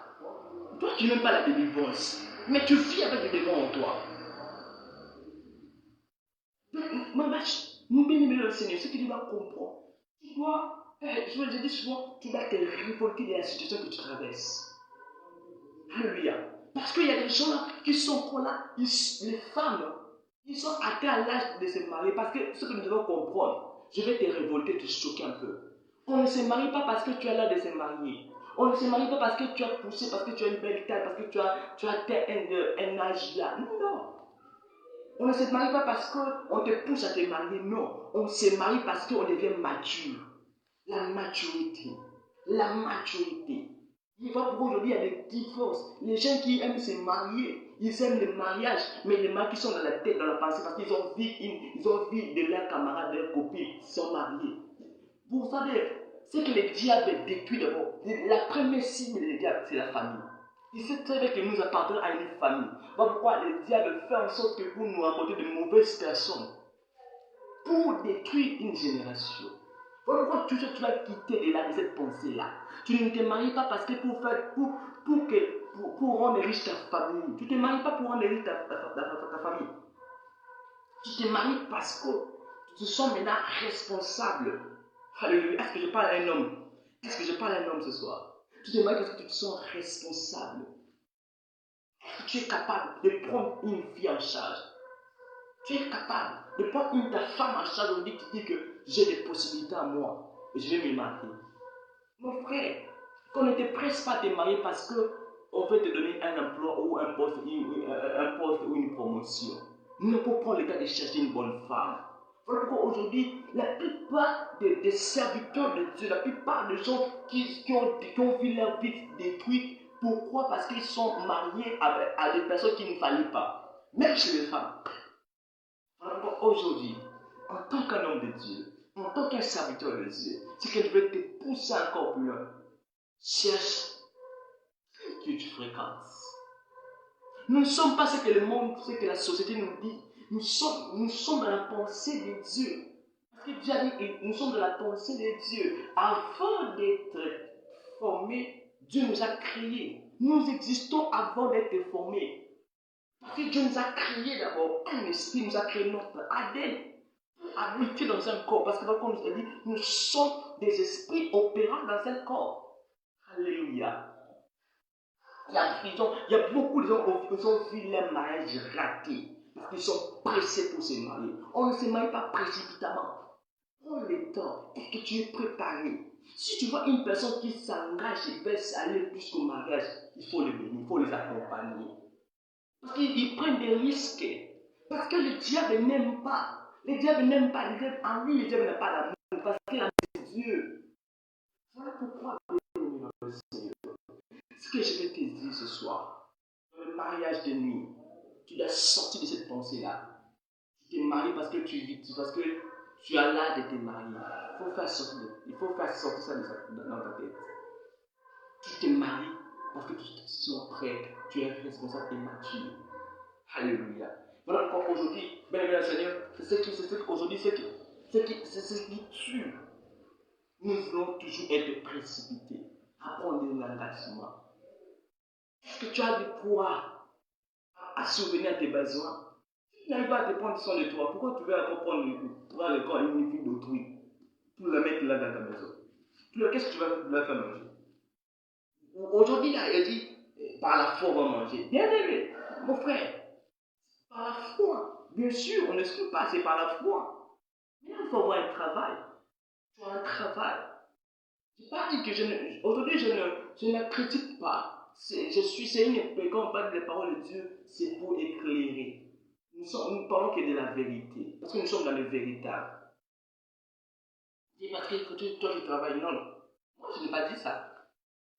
Toi, tu n'aimes pas la délivrance. Mais tu vis avec le démon en toi. Nous bénissons le Seigneur, ce que tu dois comprendre. Tu dois, je le dis souvent, tu dois te révolter de la situation que tu traverses. Alléluia. Parce qu'il y a des gens là qui sont encore là, les femmes, ils sont atteints à l'âge de se marier. Parce que ce que nous devons comprendre, je vais te révolter, te choquer un peu. On ne se marie pas parce que tu as l'âge de se marier. On ne se marie pas parce que tu as poussé, parce que tu as une belle taille, parce que tu as atteint un âge là. Non. On ne se marie pas parce qu'on te pousse à te marier. Non. On se marie parce qu'on devient mature. La maturité. La maturité. Il va pour aujourd'hui, il y a des divorces. Les gens qui aiment se marier, ils aiment le mariage, mais les mariés qui sont dans la tête, dans la pensée, parce qu'ils ont vu de leurs camarades, de leurs copines, qui sont mariés. Vous savez, c'est que le diable détruit d'abord. La première cible du diable, c'est la famille. Il sait très bien que nous appartenons à une famille. Voilà pourquoi le diable fait en sorte que vous nous rapportez de mauvaises personnes pour détruire une génération. Voilà pourquoi tu dois quitter de cette pensée-là. Tu ne te maries pas parce que pour rendre riche ta famille. Tu ne te maries pas pour rendre riche ta famille. Tu te maries parce que tu te sens maintenant responsable. Alléluia. Est-ce que je parle à un homme? Est-ce que je parle à un homme ce soir? Tu te maries parce que tu te sens responsable. Est-ce que tu es capable de prendre une fille en charge? Tu es capable de prendre ta femme en charge aujourd'hui qui dit que j'ai des possibilités à moi et je vais me marier. Mon frère, qu'on ne te presse pas à te marier parce qu'on veut te donner un emploi ou un poste ou une promotion. Non, pour prendre le temps de chercher une bonne femme. Voilà pourquoi aujourd'hui, la plupart des serviteurs de Dieu, la plupart des gens qui ont vu leur vie détruite, pourquoi? Parce qu'ils sont mariés à des personnes qui ne fallaient pas. Même chez les femmes. Voilà pourquoi aujourd'hui, en tant qu'un homme de Dieu, en tant qu'un serviteur de Dieu, c'est que je vais te pousser encore plus loin. Cherche qui tu fréquentes. Nous ne sommes pas ce que le monde, ce que la société nous dit. Nous sommes dans la pensée de Dieu. Parce que Dieu a dit que nous sommes dans la pensée de Dieu. Avant d'être formés, Dieu nous a créés. Nous existons avant d'être formés. Parce que Dieu nous a créés d'abord. Un esprit nous a créé notre ADN. Habiter dans un corps. Parce que comme on nous a dit, nous sommes des esprits opérant dans un corps. Alléluia. Il y a beaucoup de gens qui ont vu leur mariage raté. Parce qu'ils sont pressés pour se marier. On ne se marie pas précipitamment. Prends le temps. Est-ce que tu es préparé? Si tu vois une personne qui s'engage et veut aller jusqu'au mariage, il faut les bénir, il faut les accompagner. Parce qu'ils prennent des risques. Parce que le diable n'aime pas. Le diable n'aime pas. En lui, le diable n'a pas d'amour. Parce qu'il aime Dieu. Voilà pourquoi, ce que je vais te dire ce soir, dans le mariage de nuit, tu dois sortir de cette pensée-là. Tu t'es marié parce que tu as l'âge de te marier. Il faut faire sortir ça dans ta tête. Tu te maries parce que tu es prêt, tu es responsable et mature. Alléluia. Voilà pourquoi aujourd'hui, bien Seigneur, c'est ce qui tue. Nous voulons toujours être précipités. Apprendre l'engagement. Est-ce que tu as du poids à souvenir tes besoins? Tu n'arrives pas à te prendre soin de toi. Pourquoi tu veux encore prendre le corps magnifique d'autrui pour le mettre là dans ta maison? Qu'est-ce que tu vas faire manger? Aujourd'hui, là, il dit, par la foi, on va manger. Bien aimé, mon frère, par la foi. Bien sûr, on ne se pas, c'est par la foi. Mais là, il faut avoir un travail. Tu as un travail. Je n'ai pas dit que aujourd'hui, je ne critique pas. C'est quand on parle des paroles de Dieu, c'est pour éclairer. Nous parlons que de la vérité. Parce que nous sommes dans le véritable. Parce que toi, tu travailles. Non. Moi, je n'ai pas dit ça.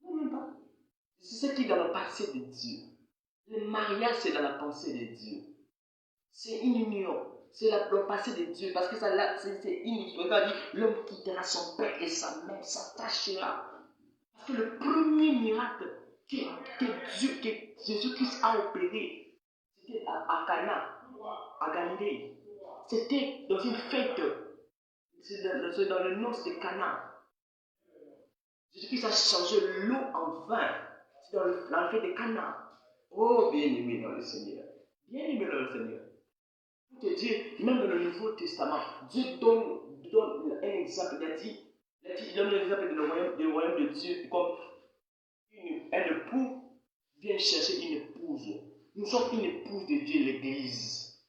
Non, même pas. C'est ce qui est dans le passé de Dieu. Le mariage, c'est dans la pensée de Dieu. C'est une union. C'est le passé de Dieu. Parce que c'est une union. Quand on dit l'homme quittera son père et sa mère, s'attachera. Parce que le premier miracle que Jésus-Christ a opéré, c'était à Cana, à Galilée. C'était dans une fête. C'est dans le noces de Cana. Jésus-Christ a changé l'eau en vin. C'est dans la fête de Cana. Oh, bien-aimé dans le Seigneur. Bien-aimé dans le Seigneur. Pour te dire, même dans le Nouveau Testament, Dieu donne un exemple. Il donne l'exemple du royaume de Dieu comme un époux vient chercher une épouse. Nous sommes une épouse de Dieu, l'Église.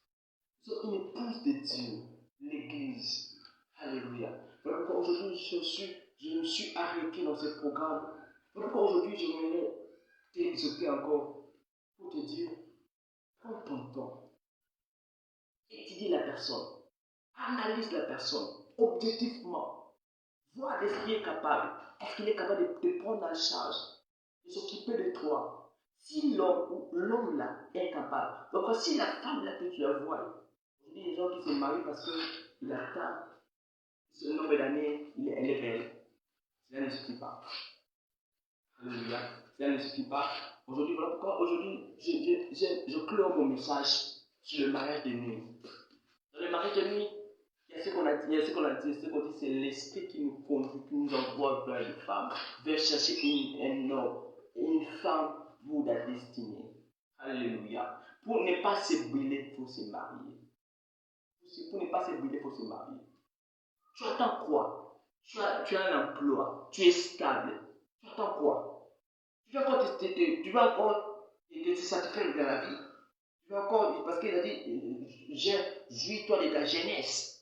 Nous sommes une épouse de Dieu, l'Église. Alléluia. Voilà pourquoi aujourd'hui je me suis arrêté dans ce programme. Voilà pourquoi aujourd'hui je voulais t'exhorter encore pour te dire, prends ton temps. Étudie la personne. Analyse la personne objectivement. Vois de ce qu'il est capable. Est-ce qu'il est capable de te prendre en charge, de s'occuper de toi? Si l'homme là est capable. Donc si la femme là que tu la vois, je dis les gens qui se marient parce qu'il attend ce nombre d'années, elle est belle. Cela ne suffit pas. Alléluia. Cela ne suffit pas. Aujourd'hui, voilà pourquoi aujourd'hui je clôt mon message sur le mariage de nuit. Dans le mariage de nuit, il y a ce qu'on a dit, c'est l'esprit qui nous conduit, qui nous envoie vers une femme, vers chercher un homme et une femme pour la destinée. Alléluia. Pour ne pas se brûler, il faut se marier. Pour ne pas se brûler, il faut se marier. Tu attends quoi? Tu as un emploi, tu es stable. Tu attends quoi? Tu vas encore te satisfaire de la vie. Tu vas encore, parce qu'il a dit, jouis-toi de ta jeunesse.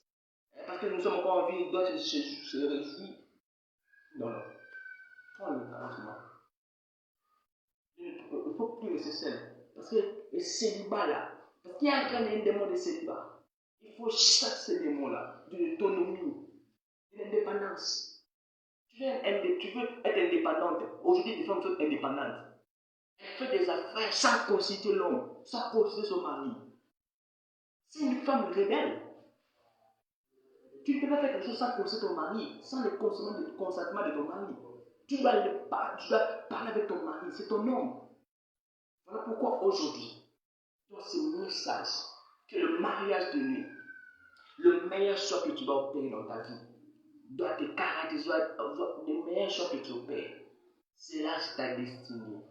Parce que nous sommes encore en vie, il doit se réjouir. Non. Prends le carrément. Il ne faut plus rester seul. Parce que le célibat là, parce qu'il y a un démon de célibat. Il faut chasser ce démon-là, de l'autonomie, de l'indépendance. Tu veux être indépendante. Aujourd'hui, les femmes sont indépendantes. Elle fait des affaires sans consulter l'homme, sans consulter son mari. C'est une femme rebelle. Tu ne peux pas faire quelque chose sans consulter ton mari, sans le consentement de ton mari. Tu dois parler avec ton mari, c'est ton homme. Voilà pourquoi aujourd'hui, dans ce message, que le mariage de nuit, le meilleur choix que tu vas opérer dans ta vie, doit te caractériser, le meilleur choix que tu opères, c'est là ta destinée.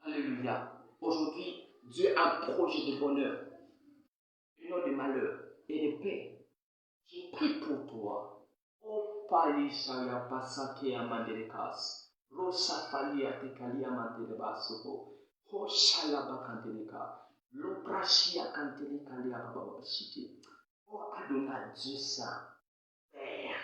Alléluia. Aujourd'hui, Dieu a un projet de bonheur, et non de malheur et de paix. Je prie pour toi. Oh, Palishaya Pasake Amandelekas. Rosa Falia Tekalia Mandelebasoko. Oh, Shalaba Kanteleka. Loprashia Kanteleka Lia Bababashiki. Oh, Adonai Dieu Saint, Père,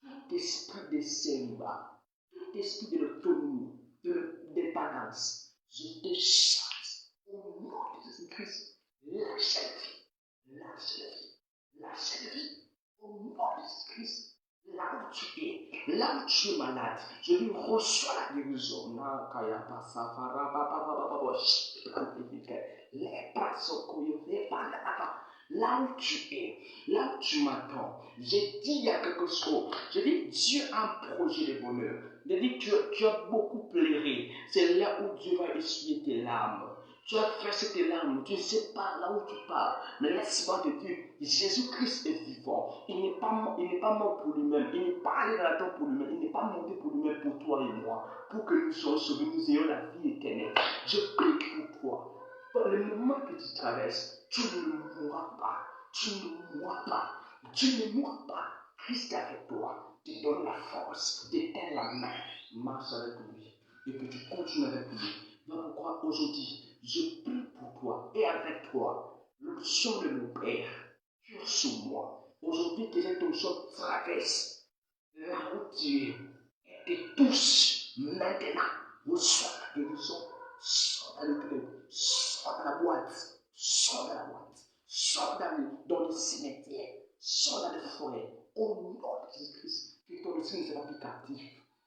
tout esprit de célibat, tout esprit de l'autonomie, de l'indépendance, je te chasse au nom de Jésus-Christ. Lâche la vie, lâche la vie, lâche la vie. Au nom de Jésus-Christ, là où tu es, là où tu es malade, je lui reçois la guérison. Là où tu es, là où tu m'attends, j'ai dit il y a quelque chose. Je dis Dieu a un projet de bonheur. Je dis tu as beaucoup pleuré. C'est là où Dieu va essuyer tes larmes. Tu as fait cette larme, tu ne sais pas là où tu pars. Mais laisse-moi te dire, Jésus-Christ est vivant. Il n'est pas mort pour lui-même. Il n'est pas allé dans la terre pour lui-même. Il n'est pas monté pour lui-même, pour toi et moi. Pour que nous soyons sauvés, nous ayons la vie éternelle. Je prie pour toi. Dans le moment que tu traverses, tu ne mourras pas. Tu ne mourras pas. Tu ne mourras pas. Christ est avec toi. Te donne la force, t'éteins la main. Marche avec lui. Et que tu continues avec lui. Voilà pourquoi aujourd'hui, je prie pour toi et avec toi. L'onction de mon Père, sur sur moi. Aujourd'hui, que cette onction traverse là où tu es et te touche maintenant. Reçois la guérison. Sors dans le club, sors dans la boîte, sors dans la boîte, sors dans le cimetière, sors dans les forêts. Au nom de Jésus-Christ, que ton esprit ne sera plus captif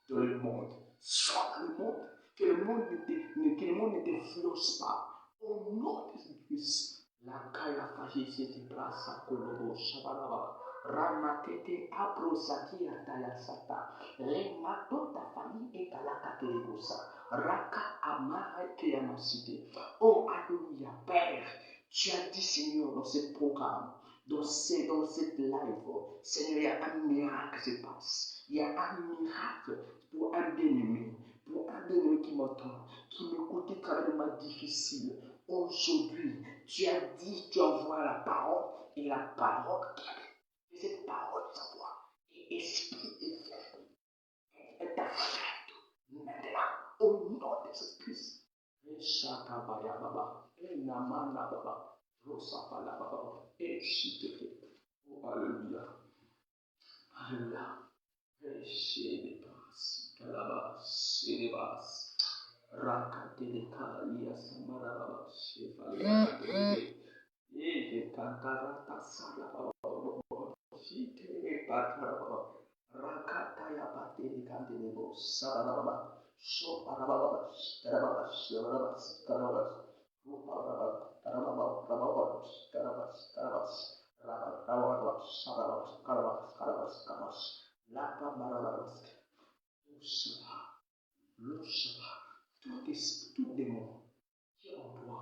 dans le monde. Sors dans le monde. Que le monde ne t'influence pas. Au nom de Jésus-Christ. La kaya fajisi te brasa kolobo shabaraba. Ramatete aprosati ataya sata. Remato ta famille et kalaka telebosa. Raka amara keyamasite. Oh, alléluia, Père. Tu as dit, Seigneur, dans ce programme, dans cette live, Seigneur, il y a un miracle qui se passe. Il y a un miracle pour un bien-aimé. Pour un bien-aimé qui m'entend, qui m'écoute à travers des moments difficiles, aujourd'hui, tu as dit, tu envoies la parole, et la parole, et cette parole s'envoie, et esprit et verbe, et ta frère, maintenant, au nom de Jésus-Christ. Et chaka baya baba, et namana baba, rosa baba, et chiteke. Oh, alléluia. Alléluia. Et chez Kalabas, Shedebas, Rakateleka, Lia Samarabas, Shefalea, Kankarata Salababa, Shite Patarababa, Rakataya Pateli Candelebo, Sabarababa, Shoparababa, Tarabas, Sharabas, Karabas, Ruparababa, Tarababa, Rababas, Karabas, Karabas, Rababas, Sabarabas, Karabas, Karabas, Karabas, Lapa Marabas. Le Shabbat, tout démon qui est en toi,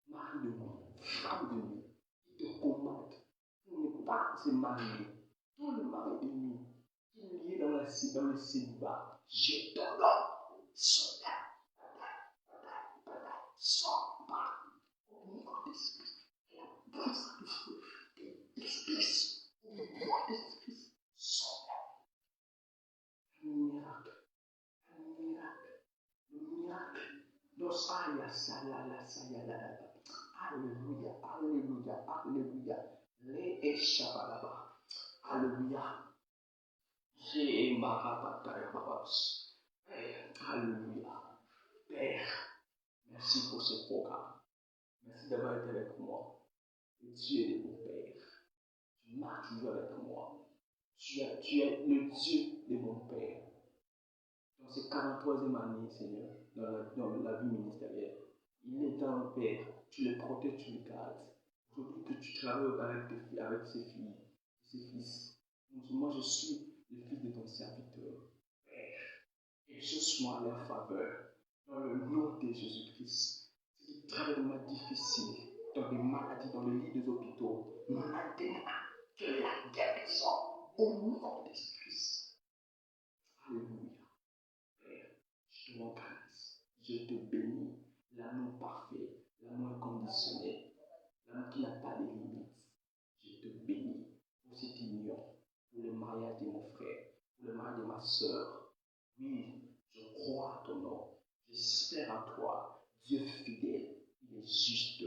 mari de nuit, femme de nuit, qui te commande, pour ne pas se marier, tout le mari de nuit qui est lié dans le célibat, je te donne, sors pas, au nom de l'Esprit, et la puissance du feu, de l'Esprit, au nom de l'Esprit, sors un miracle. Alléluia, alléluia, alléluia. Les échappes alléluia. J'ai Marabatayababash. Alléluia. Père, merci pour ce programme. Merci d'avoir été avec moi. Dieu est mon Père. Tu marches toujours avec moi. Tu es le Dieu de mon Père. Dans ces 43e année, Seigneur, dans la vie ministérielle, il est un Père, tu le protèges, tu le gardes. Aujourd'hui que tu travailles avec ses filles, ses fils. Moi, je suis le fils de ton serviteur, Père. Exauce-moi à leur faveur, dans le nom de Jésus-Christ. Si tu travailles dans ma difficile, dans des maladies, dans le lit des hôpitaux, maintenant, que la guérison, au nom de Jésus-Christ. Alléluia. Je te rends grâce, je te bénis, l'amour parfait, l'amour inconditionnel, l'amour qui n'a pas de limites. Je te bénis pour cette union, pour le mariage de mon frère, pour le mariage de ma soeur. Oui, je crois à ton nom, j'espère en toi, Dieu fidèle, il est juste,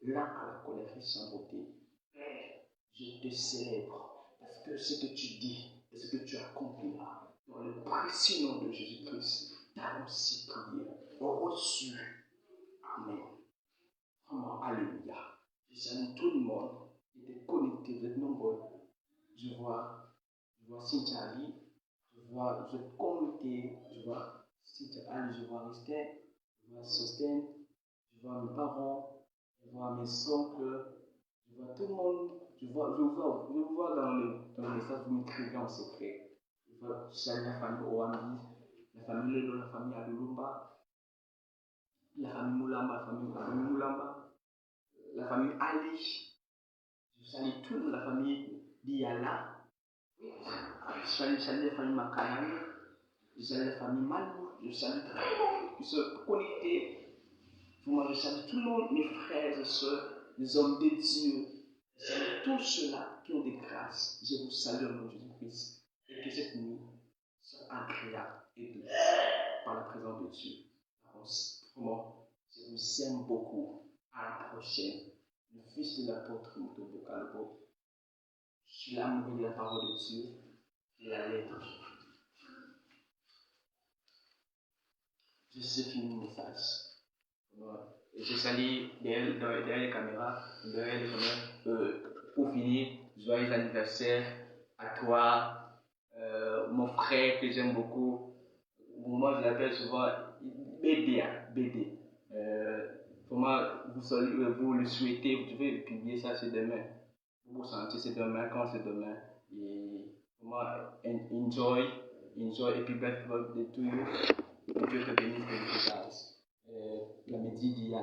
lent à la colère et sans beauté. Père, je te célèbre parce que ce que tu dis et ce que tu accompliras dans le précieux nom de Jésus-Christ. T'as aussi prié, reçu. Amen. Vraiment, alléluia. Je salue tout le monde qui est connecté, vous êtes nombreux. Je vois Cynthia Ali, je vois communauté, je vois Cynthia Ali, je vois Ristin, je vois Sosten, je vois mes parents, je vois mes oncles, je vois tout le monde, je vous vois dans le message, vous m'écrivez en secret. Je salue la famille Oambi, la famille Lelo, la famille Adulumba, la famille Moulamba, la famille Ali. Je salue toute la famille Diala. Je salue la famille Makanani. Je salue la famille Malou. Je salue tout le monde qui se connecte. Moi, je salue tout le monde, mes frères et sœurs, les hommes de Dieu. Je salue tous ceux-là qui ont des grâces. Je vous salue au nom de Jésus-Christ. Et que cette nuit soit agréable et douce par la présence de Dieu. Vraiment, je vous aime beaucoup. À la prochaine. Le fils de l'apôtre Motobo Kalbo. Je suis l'amour de la parole de Dieu et la lettre. Je sais finir mon message. Je salue derrière les caméras, pour finir, joyeux anniversaire à toi, mon frère que j'aime beaucoup. Moi, je l'appelle souvent BD. Comment vous le souhaitez, vous devez publier ça, c'est demain. Vous sentez, c'est demain, quand c'est demain. Et comment enjoy, happy birthday to you. Que Dieu te bénisse, que Dieu te grâce. La médie dit